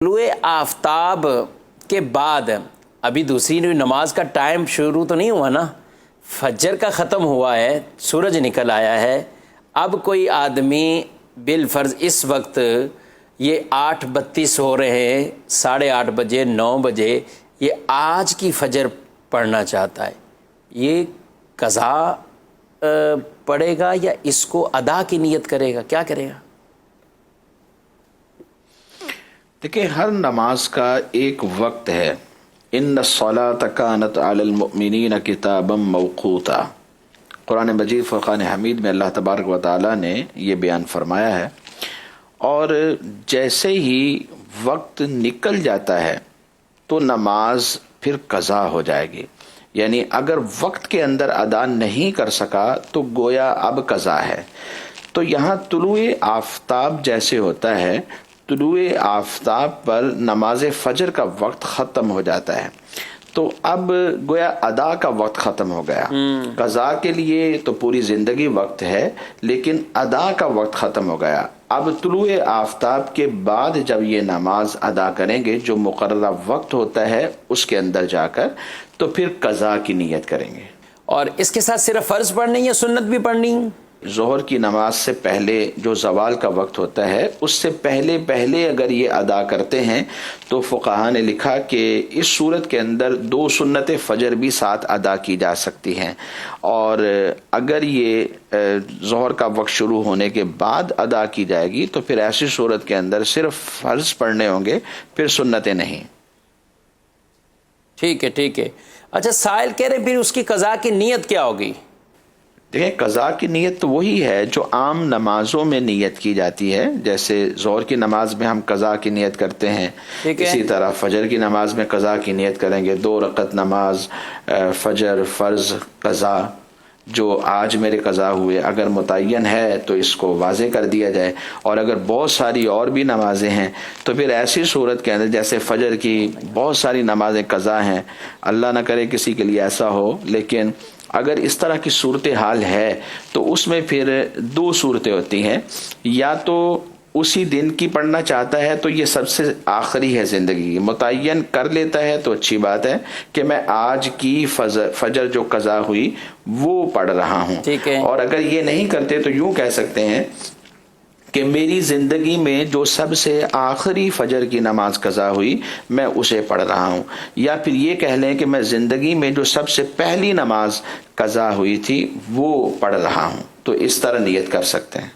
طلوع آفتاب کے بعد ابھی دوسری نماز کا ٹائم شروع تو نہیں ہوا نا، فجر کا ختم ہوا ہے، سورج نکل آیا ہے. اب کوئی آدمی بالفرض اس وقت یہ 8:32 ہو رہے ہیں، 8:30 بجے 9 بجے یہ آج کی فجر پڑھنا چاہتا ہے، یہ قضا پڑھے گا یا اس کو ادا کی نیت کرے گا، کیا کرے گا؟ دیکھیں، ہر نماز کا ایک وقت ہے. ان الصلاۃ کانت علی المؤمنین کتابا موقوتا، قرآن مجید فرقان حمید میں اللہ تبارک و تعالی نے یہ بیان فرمایا ہے. اور جیسے ہی وقت نکل جاتا ہے تو نماز پھر قضا ہو جائے گی. یعنی اگر وقت کے اندر ادا نہیں کر سکا تو گویا اب قضا ہے. تو یہاں طلوع آفتاب جیسے ہوتا ہے، طلوع آفتاب پر نماز فجر کا وقت ختم ہو جاتا ہے، تو اب گویا ادا کا وقت ختم ہو گیا. قضا کے لیے تو پوری زندگی وقت ہے، لیکن ادا کا وقت ختم ہو گیا. اب طلوع آفتاب کے بعد جب یہ نماز ادا کریں گے جو مقررہ وقت ہوتا ہے اس کے اندر جا کر، تو پھر قضا کی نیت کریں گے. اور اس کے ساتھ صرف فرض پڑھنی یا سنت بھی پڑھنی؟ ظہر کی نماز سے پہلے جو زوال کا وقت ہوتا ہے اس سے پہلے اگر یہ ادا کرتے ہیں تو فقہا نے لکھا کہ اس صورت کے اندر 2 سنت فجر بھی ساتھ ادا کی جا سکتی ہیں. اور اگر یہ ظہر کا وقت شروع ہونے کے بعد ادا کی جائے گی تو پھر ایسی صورت کے اندر صرف فرض پڑھنے ہوں گے، پھر سنتیں نہیں. ٹھیک ہے. اچھا، سائل کہہ رہے پھر اس کی قضا کی نیت کیا ہوگی؟ دیکھیں، قضا کی نیت تو وہی ہے جو عام نمازوں میں نیت کی جاتی ہے. جیسے ظہر کی نماز میں ہم قضا کی نیت کرتے ہیں، اسی طرح فجر کی نماز میں قضا کی نیت کریں گے. 2 رکعت نماز فجر فرض قضا جو آج میرے قضا ہوئے، اگر متعین ہے تو اس کو واضح کر دیا جائے. اور اگر بہت ساری اور بھی نمازیں ہیں تو پھر ایسی صورت کے اندر جیسے فجر کی بہت ساری نمازیں قضا ہیں، اللہ نہ کرے کسی کے لیے ایسا ہو، لیکن اگر اس طرح کی صورتحال ہے تو اس میں پھر 2 صورتیں ہوتی ہیں. یا تو اسی دن کی پڑھنا چاہتا ہے تو یہ سب سے آخری ہے زندگی کی، متعین کر لیتا ہے تو اچھی بات ہے کہ میں آج کی فجر جو قضا ہوئی وہ پڑھ رہا ہوں. اور اگر یہ نہیں کرتے تو یوں کہہ سکتے ہیں کہ میری زندگی میں جو سب سے آخری فجر کی نماز قضا ہوئی میں اسے پڑھ رہا ہوں. یا پھر یہ کہہ لیں کہ میں زندگی میں جو سب سے پہلی نماز قضا ہوئی تھی وہ پڑھ رہا ہوں. تو اس طرح نیت کر سکتے ہیں.